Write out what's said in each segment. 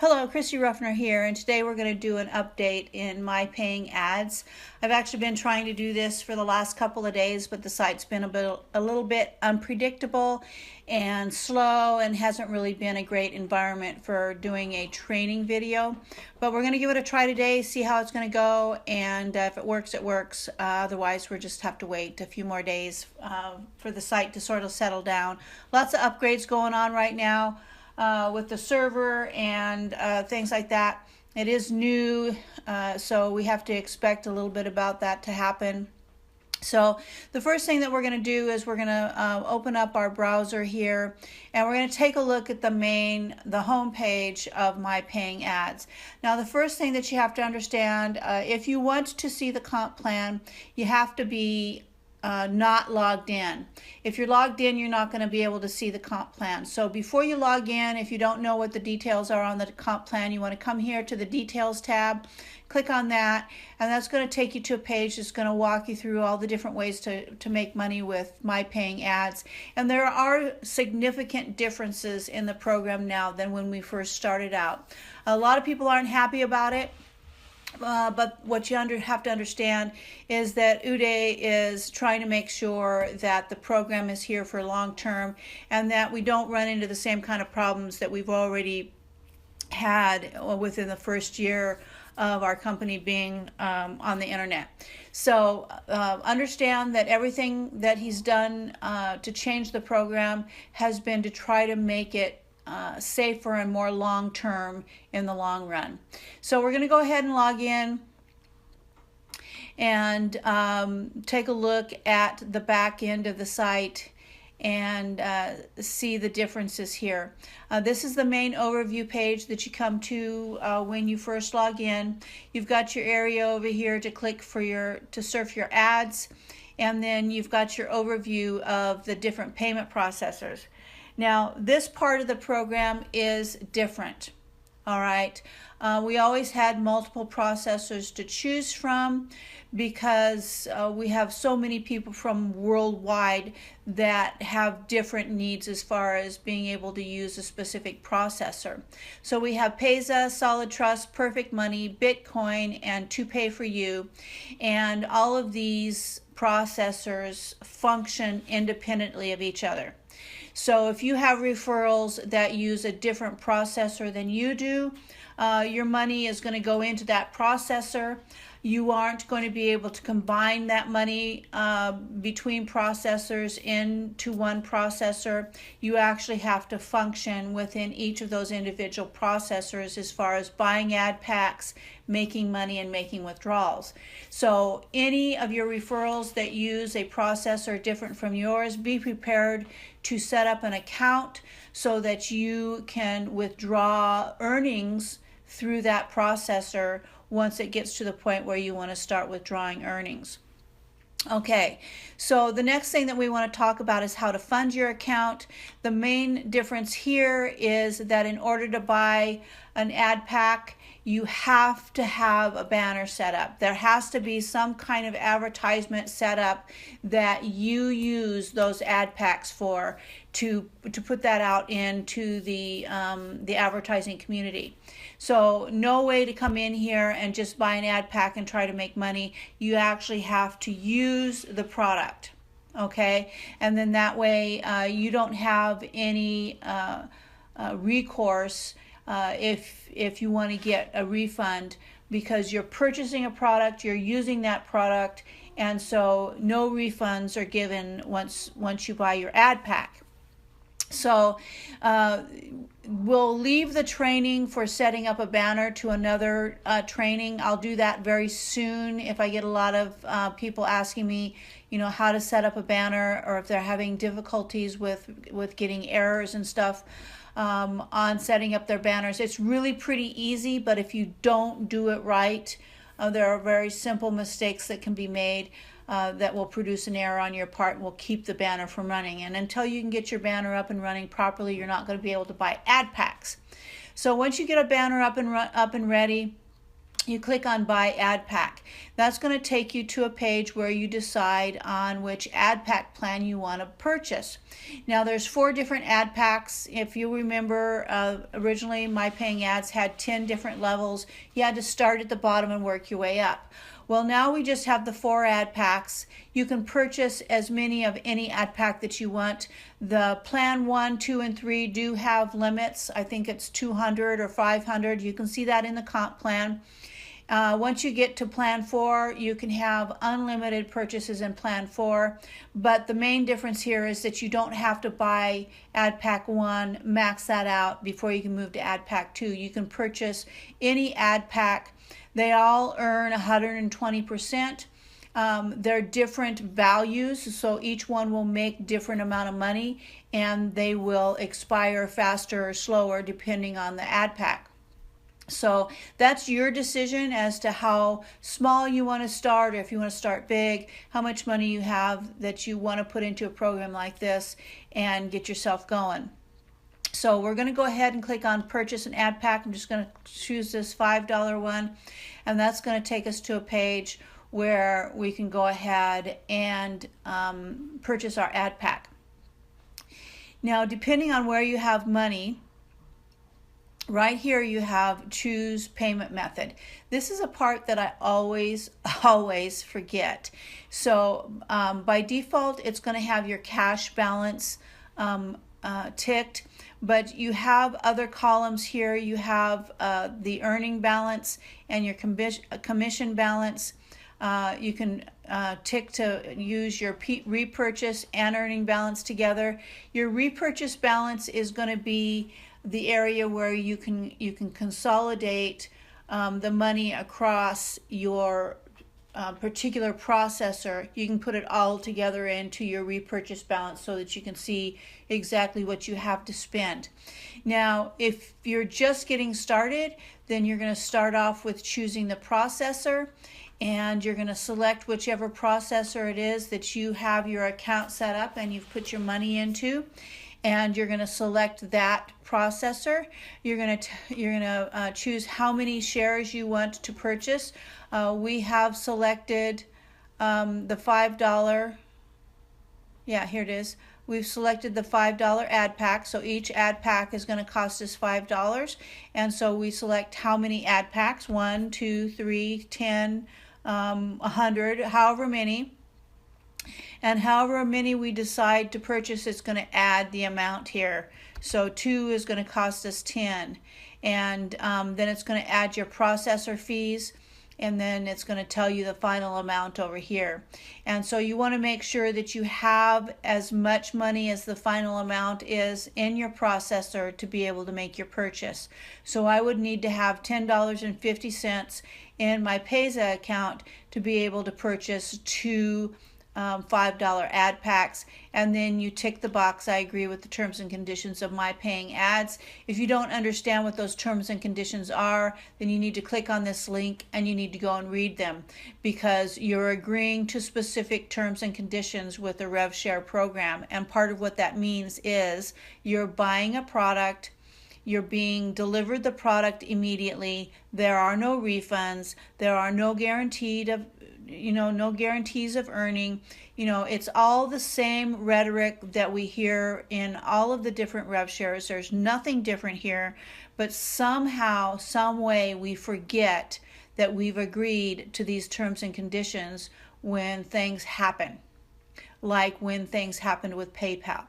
Hello, Christy Ruffner here, and today we're going to do an update in MyPayingAds. I've actually been trying to do this for the last couple of days, but the site's been a little bit unpredictable and slow and hasn't really been a great environment for doing a training video. But we're going to give it a try today, see how it's going to go, and if it works, it works. Otherwise, we'll just have to wait a few more days for the site to sort of settle down. Lots of upgrades going on right now. With the server and things like that. It is new, so we have to expect a little bit about that to happen. So the first thing that we're going to do is we're going to open up our browser here, and we're going to take a look at the home page of MyPayingAds. Now, the first thing that you have to understand, if you want to see the comp plan, you have to be not logged in. If you're logged in, you're not going to be able to see the comp plan. So before you log in, if you don't know what the details are on the comp plan, you want to come here to the details tab, click on that, and that's going to take you to a page that's going to walk you through all the different ways to make money with MyPayingAds. And there are significant differences in the program now than when we first started out. A lot of people aren't happy about it. But what you have to understand is that Uday is trying to make sure that the program is here for long term and that we don't run into the same kind of problems that we've already had within the first year of our company being on the internet. So understand that everything that he's done to change the program has been to try to make it safer and more long-term in the long run. So we're going to go ahead and log in and take a look at the back end of the site and see the differences here. This is the main overview page that you come to when you first log in. You've got your area over here to click to surf your ads, and then you've got your overview of the different payment processors. Now, this part of the program is different, all right? We always had multiple processors to choose from because we have so many people from worldwide that have different needs as far as being able to use a specific processor. So we have Payza, Solid Trust, Perfect Money, Bitcoin, and To Pay For You, and all of these processors function independently of each other. So if you have referrals that use a different processor than you do, your money is going to go into that processor. You aren't going to be able to combine that money between processors into one processor. You actually have to function within each of those individual processors as far as buying ad packs, making money, and making withdrawals. So any of your referrals that use a processor different from yours, be prepared to set up an account so that you can withdraw earnings through that processor once it gets to the point where you want to start withdrawing earnings. Okay, so the next thing that we want to talk about is how to fund your account. The main difference here is that in order to buy an ad pack, you have to have a banner set up. There has to be some kind of advertisement set up that you use those ad packs for to put that out into the advertising community. So no way to come in here and just buy an ad pack and try to make money. You actually have to use the product, okay? And then that way you don't have any recourse if you want to get a refund, because you're purchasing a product, you're using that product, and so no refunds are given once you buy your ad pack. So we'll leave the training for setting up a banner to another training. I'll do that very soon if I get a lot of people asking me, how to set up a banner, or if they're having difficulties with getting errors and stuff on setting up their banners. It's really pretty easy, but if you don't do it right, there are very simple mistakes that can be made that will produce an error on your part and will keep the banner from running. And until you can get your banner up and running properly, you're not going to be able to buy ad packs. So once you get a banner up and ready, you click on Buy Ad Pack. That's going to take you to a page where you decide on which ad pack plan you want to purchase. Now there's 4 different ad packs. If you remember, originally MyPayingAds had 10 different levels. You had to start at the bottom and work your way up. Well, now we just have the 4 ad packs. You can purchase as many of any ad pack that you want. The plan 1, 2, and 3 do have limits. I think it's 200 or 500. You can see that in the comp plan. Once you get to plan 4, you can have unlimited purchases in plan 4, but the main difference here is that you don't have to buy ad pack 1, max that out before you can move to ad pack 2. You can purchase any ad pack. They all earn 120%. They're different values, so each one will make different amount of money, and they will expire faster or slower depending on the ad pack. So that's your decision as to how small you want to start, or if you want to start big, how much money you have that you want to put into a program like this and get yourself going. So we're going to go ahead and click on Purchase an Ad Pack. I'm just going to choose this $5 one, and that's going to take us to a page where we can go ahead and purchase our ad pack. Now, depending on where you have money, right here you have choose payment method. This is a part that I always forget. So by default, it's going to have your cash balance ticked, but you have other columns here. You have the earning balance and your commission balance. You can tick to use your repurchase and earning balance together. Your repurchase balance is going to be the area where you can consolidate the money across your particular processor. You can put it all together into your repurchase balance so that you can see exactly what you have to spend. Now, if you're just getting started, then you're going to start off with choosing the processor, and you're going to select whichever processor it is that you have your account set up and you've put your money into, and you're going to select that processor. You're going to choose how many shares you want to purchase. We have selected the $5. Yeah, here it is. We've selected the $5 ad pack, so each ad pack is going to cost us $5, and so we select how many ad packs, 1, 2, 3, 10, 100, however many. And however many we decide to purchase, it's going to add the amount here. So 2 is going to cost us 10, and then it's going to add your processor fees, and then it's going to tell you the final amount over here. And so you want to make sure that you have as much money as the final amount is in your processor to be able to make your purchase. So I would need to have $10.50 in my Payza account to be able to purchase 2 $5 ad packs, and then you tick the box, I agree with the terms and conditions of MyPayingAds. If you don't understand what those terms and conditions are, then you need to click on this link and you need to go and read them, because you're agreeing to specific terms and conditions with the RevShare program, and part of what that means is you're buying a product, you're being delivered the product immediately, there are no refunds, there are no no guarantees of earning. It's all the same rhetoric that we hear in all of the different rev shares. There's nothing different here, but somehow, some way, we forget that we've agreed to these terms and conditions when things happen, like when things happened with PayPal.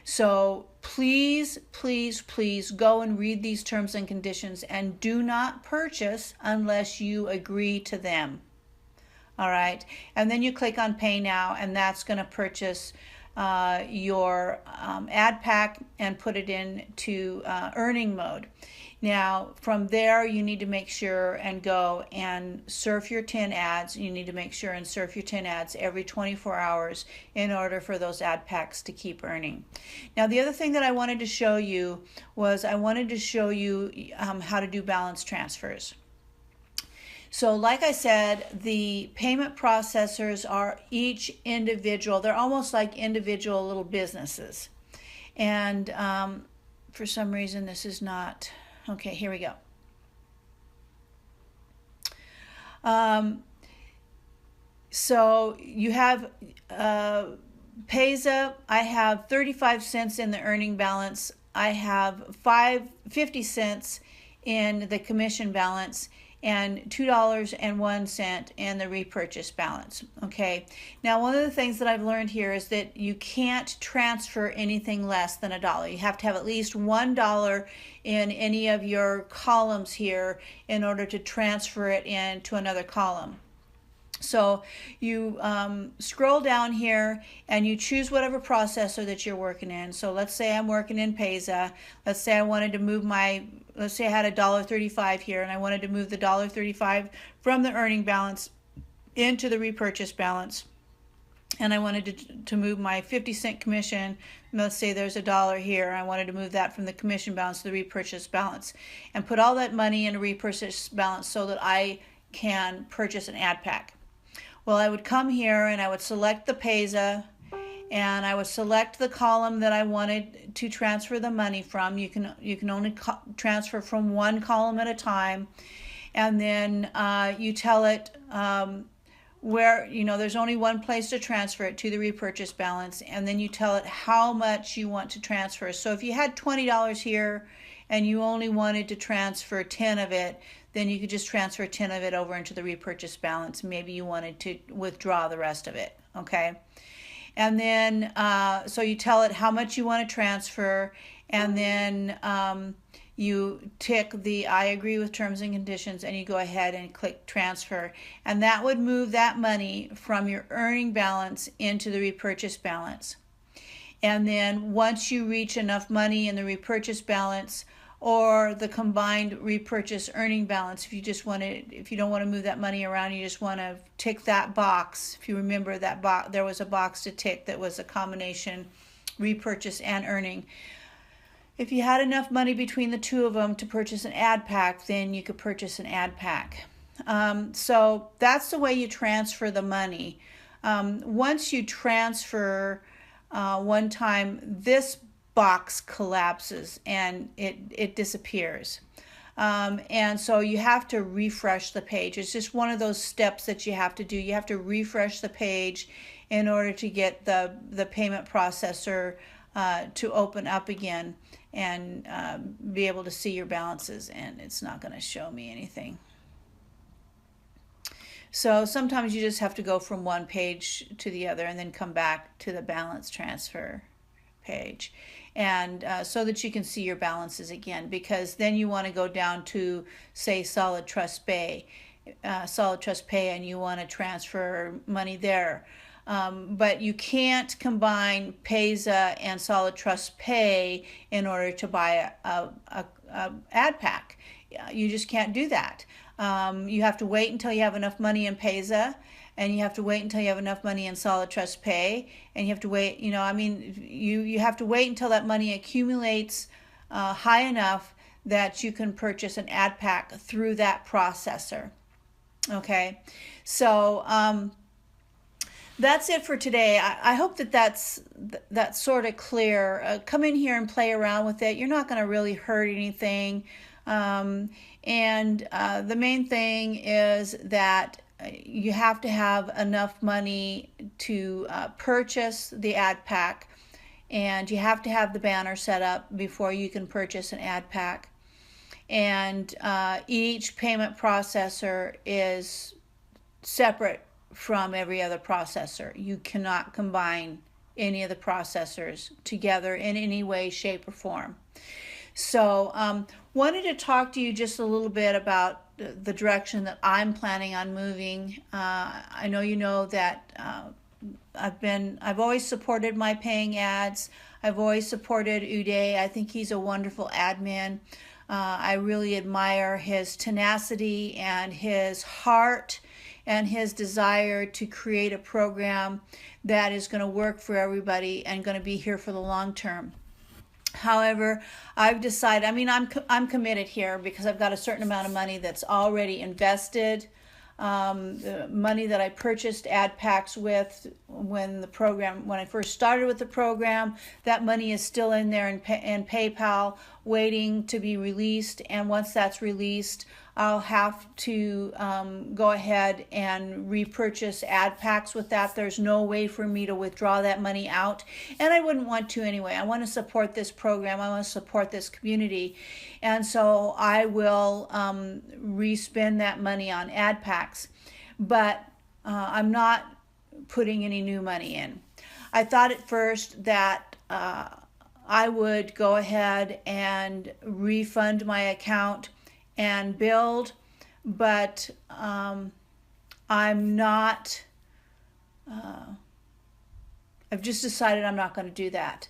So please, please, please go and read these terms and conditions, and do not purchase unless you agree to them. All right, and then you click on Pay Now, and that's going to purchase your ad pack and put it into earning mode. Now, from there, you need to make sure and go and surf your 10 ads. You need to make sure and surf your 10 ads every 24 hours in order for those ad packs to keep earning. Now, the other thing that I wanted to show you was how to do balance transfers. So like I said, the payment processors are each individual. They're almost like individual little businesses. And for some reason this is not, okay, here we go. So you have Payza. I have 35 cents in the earning balance. I have 50 cents in the commission balance, and $2.01 in the repurchase balance. Okay. Now, one of the things that I've learned here is that you can't transfer anything less than $1. You have to have at least $1 in any of your columns here in order to transfer it into another column. So you scroll down here and you choose whatever processor that you're working in. So let's say I'm working in Payza. Let's say I wanted to move let's say I had $1.35 here and I wanted to move the $1.35 from the earning balance into the repurchase balance. And I wanted to move my 50-cent commission. Let's say there's $1 here. I wanted to move that from the commission balance to the repurchase balance and put all that money in a repurchase balance so that I can purchase an ad pack. Well, I would come here and I would select the Payza and I would select the column that I wanted to transfer the money from. You can only transfer from one column at a time, and then you tell it where, there's only one place to transfer it, to the repurchase balance, and then you tell it how much you want to transfer. So if you had $20 here and you only wanted to transfer 10 of it, then you could just transfer 10 of it over into the repurchase balance. Maybe you wanted to withdraw the rest of it, okay? And then, so you tell it how much you want to transfer, and then you tick the I agree with terms and conditions, and you go ahead and click transfer. And that would move that money from your earning balance into the repurchase balance. And then once you reach enough money in the repurchase balance, or the combined repurchase earning balance, if you don't want to move that money around, you just want to tick that box. If you remember that box, there was a box to tick that was a combination repurchase and earning. If you had enough money between the two of them to purchase an ad pack, then you could purchase an ad pack. So that's the way you transfer the money. Once you transfer one time, this box collapses and it disappears. And so you have to refresh the page. It's just one of those steps that you have to do. You have to refresh the page in order to get the payment processor to open up again and be able to see your balances, and it's not going to show me anything. So sometimes you just have to go from one page to the other and then come back to the balance transfer page, and so that you can see your balances again, because then you want to go down to, say, Solid Trust Pay, and you want to transfer money there. But you can't combine Payza and Solid Trust Pay in order to buy a ad pack. You just can't do that. You have to wait until you have enough money in Payza, and you have to wait until you have enough money in Solid Trust Pay, and you have to wait, you have to wait until that money accumulates high enough that you can purchase an ad pack through that processor. Okay, so that's it for today. I hope that's sort of clear. Come in here and play around with it. You're not going to really hurt anything. And the main thing is that you have to have enough money to purchase the ad pack, and you have to have the banner set up before you can purchase an ad pack. And each payment processor is separate from every other processor. You cannot combine any of the processors together in any way, shape, or form. So wanted to talk to you just a little bit about the direction that I'm planning on moving. I know you know that I've always supported MyPayingAds. I've always supported Uday. I think he's a wonderful admin. I really admire his tenacity and his heart and his desire to create a program that is going to work for everybody and going to be here for the long term. However, I've decided, I'm committed here because I've got a certain amount of money that's already invested. The money that I purchased ad packs with when I first started with the program, that money is still in there in PayPal. waiting to be released, and once that's released, I'll have to go ahead and repurchase ad packs with that. There's no way for me to withdraw that money out, and I wouldn't want to anyway. I want to support this program. I want to support this community, and so I will respend that money on ad packs, but I'm not putting any new money in. I thought at first that I would go ahead and refund my account and build, but I'm not, I've just decided I'm not going to do that.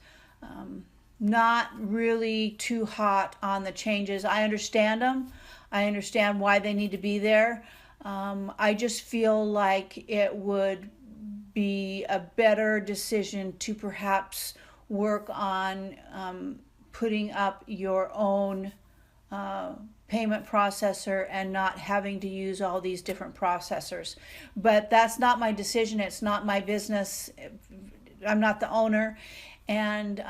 Not really too hot on the changes. I understand them. I understand why they need to be there. I just feel like it would be a better decision to perhaps work on putting up your own payment processor and not having to use all these different processors. But that's not my decision. It's not my business. I'm not the owner, and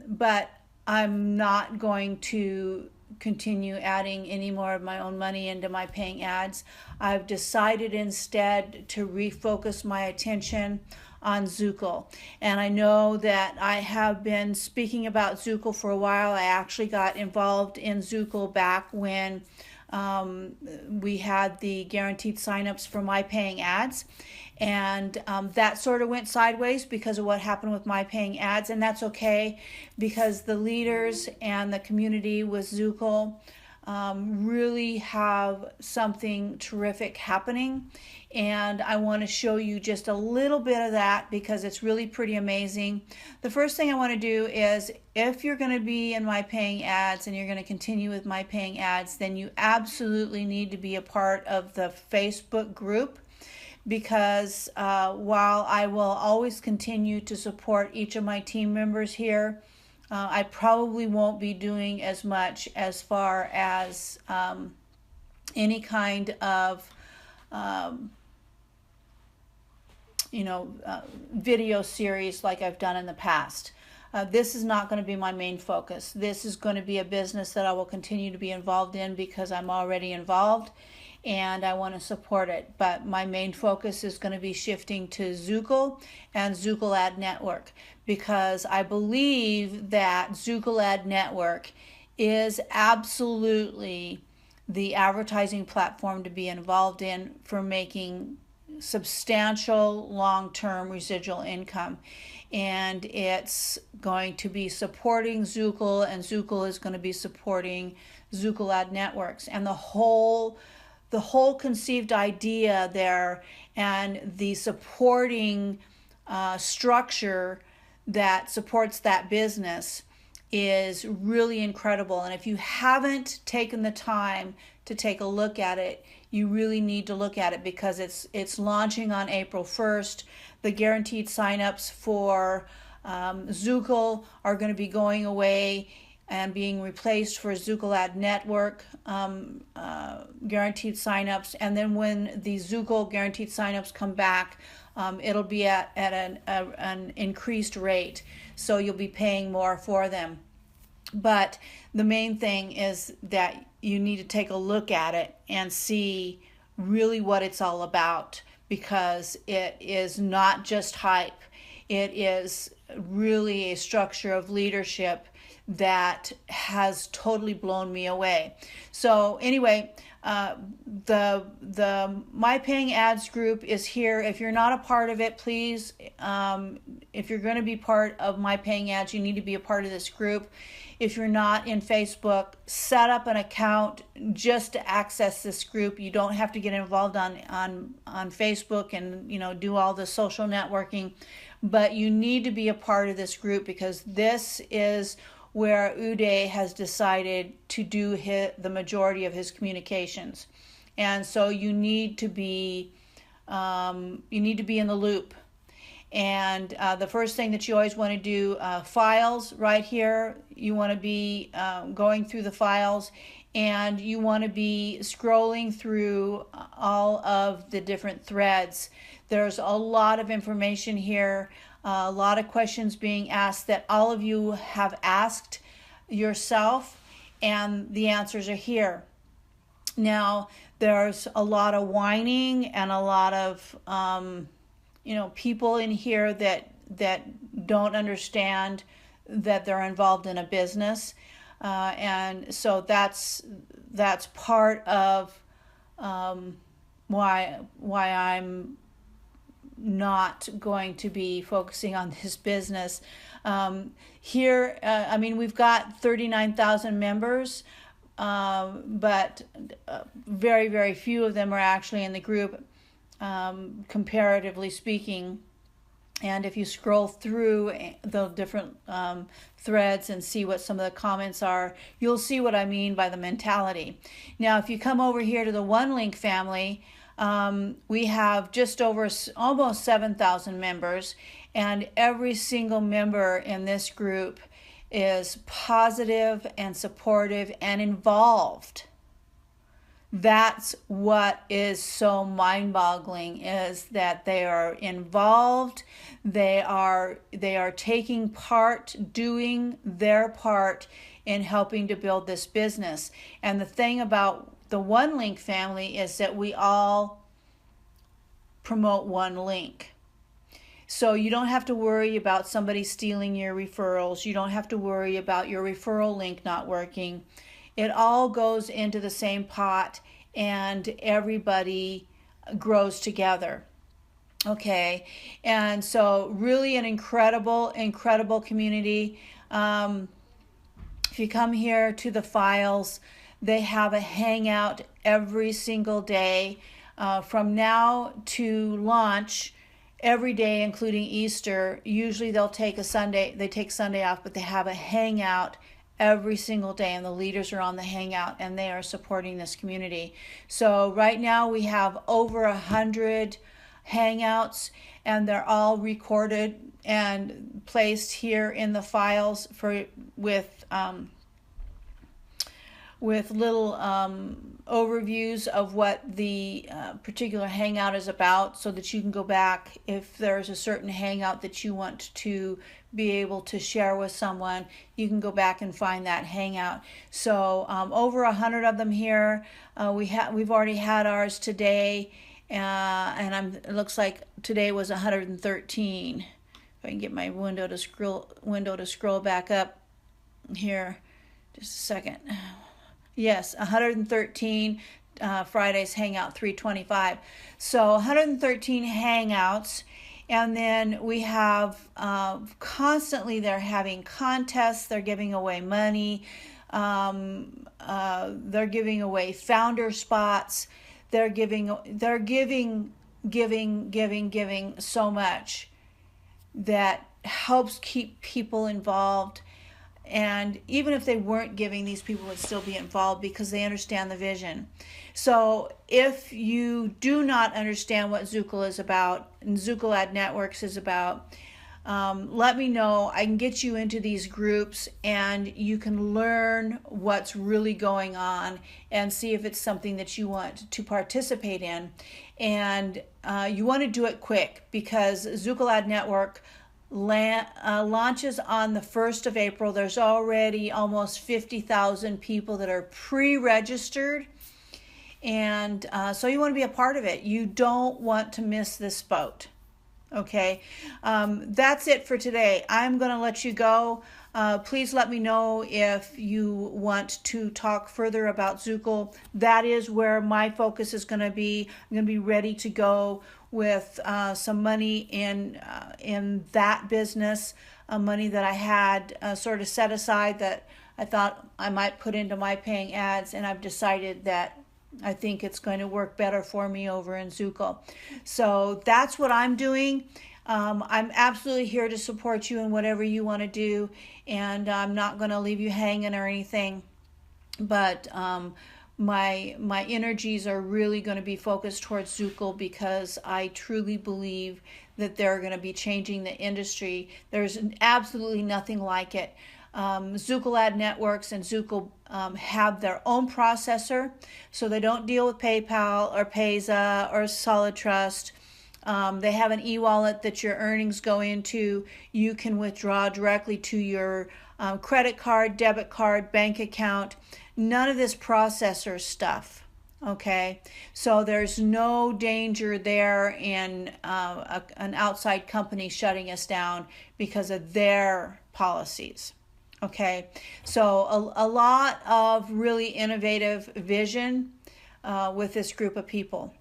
but I'm not going to continue adding any more of my own money into my paying ads. I've decided instead to refocus my attention on Zookle. And I know that I have been speaking about Zookle for a while. I actually got involved in Zookle back when we had the guaranteed signups for MyPayingAds. And that sort of went sideways because of what happened with MyPayingAds, and that's okay because the leaders and the community with Zookle really have something terrific happening, and I want to show you just a little bit of that because it's really pretty amazing. The first thing I want to do is, if you're going to be in MyPayingAds and you're going to continue with MyPayingAds, then you absolutely need to be a part of the Facebook group, because while I will always continue to support each of my team members here, I probably won't be doing as much as far as any kind of video series like I've done in the past. This is not going to be my main focus. This is going to be a business that I will continue to be involved in because I'm already involved and I want to support it. But my main focus is going to be shifting to Zookle and Zookle Ad Network, because I believe that Zookle Ad Network is absolutely the advertising platform to be involved in for making substantial long-term residual income. And it's going to be supporting Zookle, and Zookle is going to be supporting Zookle Ad Networks. And the whole conceived idea there and the supporting structure that supports that business is really incredible. And if you haven't taken the time to take a look at it, you really need to look at it, because it's launching on April 1st. The guaranteed signups for Zookle are going to be going away and being replaced for Zookle Ad Network guaranteed signups. And then when the Zookle guaranteed signups come back, it'll be at an increased rate, so you'll be paying more for them. But the main thing is that you need to take a look at it and see really what it's all about, because it is not just hype. It is really a structure of leadership that has totally blown me away. So anyway, the MyPayingAds group is here. If you're not a part of it, please, if you're going to be part of MyPayingAds, you need to be a part of this group. If you're not in Facebook, set up an account just to access this group. You don't have to get involved on Facebook and do all the social networking, but you need to be a part of this group, because this is where Uday has decided to do the majority of his communications. And so you need to be in the loop. And the first thing that you always want to do, files right here, you want to be going through the files, and you want to be scrolling through all of the different threads. There's a lot of information here, a lot of questions being asked that all of you have asked yourself, and the answers are here. Now, there's a lot of whining and a lot of people in here that don't understand that they're involved in a business, and so that's part of why I'm not going to be focusing on this business. Here, we've got 39,000 members, but very, very few of them are actually in the group, comparatively speaking. And if you scroll through the different threads and see what some of the comments are, you'll see what I mean by the mentality. Now, if you come over here to the OneLink family, we have just over almost 7,000 members, and every single member in this group is positive and supportive and involved. That's what is so mind-boggling, is that they are involved, they are taking part, doing their part in helping to build this business. And the thing about the OneLink family is that we all promote OneLink. So you don't have to worry about somebody stealing your referrals. You don't have to worry about your referral link not working. It all goes into the same pot, and everybody grows together. Okay, and so really an incredible community. If you come here to the files, they have a hangout every single day from now to launch. Every day, including Easter. Usually they'll take Sunday off, but they have a hangout every single day, and the leaders are on the hangout, and they are supporting this community. So right now we have over 100 hangouts, and they're all recorded and placed here in the files with little overviews of what the particular hangout is about, so that you can go back if there's a certain hangout that you want to be able to share with someone. You can go back and find that hangout. So over 100 of them here. We've already had ours today, and it looks like today was 113. If I can get my window to scroll back up here, just a second. Yes, 113. Friday's hangout 325. So 113 hangouts, and then we have constantly they're having contests. They're giving away money. They're giving away founder spots. They're giving so much that helps keep people involved. And even if they weren't giving, these people would still be involved because they understand the vision. So if you do not understand what Zookle is about, and Zookle Ad Networks is about, let me know. I can get you into these groups, and you can learn what's really going on and see if it's something that you want to participate in. And you want to do it quick, because Zookle Ad Network launches on the 1st of April. There's already almost 50,000 people that are pre-registered, and so you want to be a part of it. You don't want to miss this boat. Okay, that's it for today. I'm going to let you go. Please let me know if you want to talk further about Zookle. That is where my focus is going to be. I'm going to be ready to go with some money in that business, money that I had sort of set aside that I thought I might put into MyPayingAds, and I've decided that I think it's going to work better for me over in Zookle. So that's what I'm doing. I'm absolutely here to support you in whatever you want to do, and I'm not going to leave you hanging or anything. But my energies are really going to be focused towards Zookle, because I truly believe that they're going to be changing the industry. There's absolutely nothing like it. Zookle Ad Networks and Zookle have their own processor, so they don't deal with PayPal or Payza or Solid Trust. They have an e-wallet that your earnings go into. You can withdraw directly to your credit card, debit card, bank account. None of this processor stuff. Okay, so there's no danger there in an outside company shutting us down because of their policies. Okay, so a lot of really innovative vision with this group of people,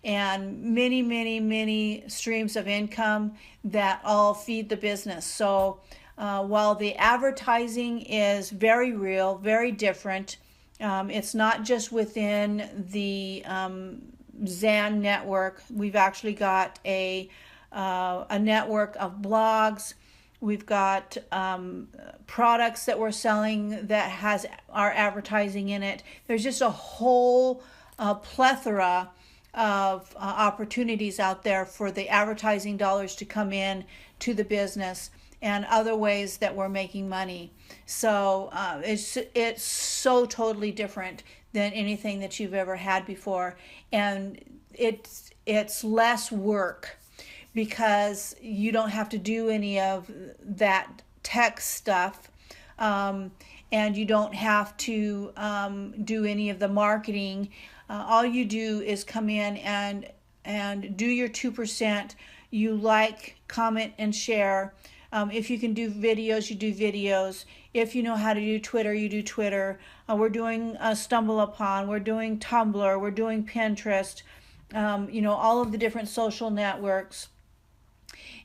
and many streams of income that all feed the business. So while the advertising is very real, very different, it's not just within the Zan network. We've actually got a network of blogs. We've got products that we're selling that has our advertising in it. There's just a whole plethora of opportunities out there for the advertising dollars to come in to the business, and other ways that we're making money. So it's so totally different than anything that you've ever had before, and it's less work because you don't have to do any of that tech stuff, and you don't have to do any of the marketing. All you do is come in and do your 2%. You like, comment, and share. If you can do videos, you do videos. If you know how to do Twitter, you do Twitter. We're doing StumbleUpon. We're doing Tumblr. We're doing Pinterest. All of the different social networks.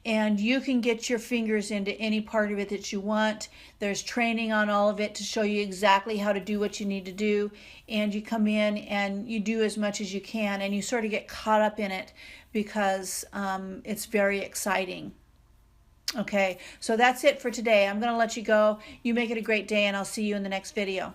And you can get your fingers into any part of it that you want. There's training on all of it to show you exactly how to do what you need to do. And you come in and you do as much as you can, and you sort of get caught up in it because it's very exciting. Okay, so that's it for today. I'm going to let you go. You make it a great day, and I'll see you in the next video.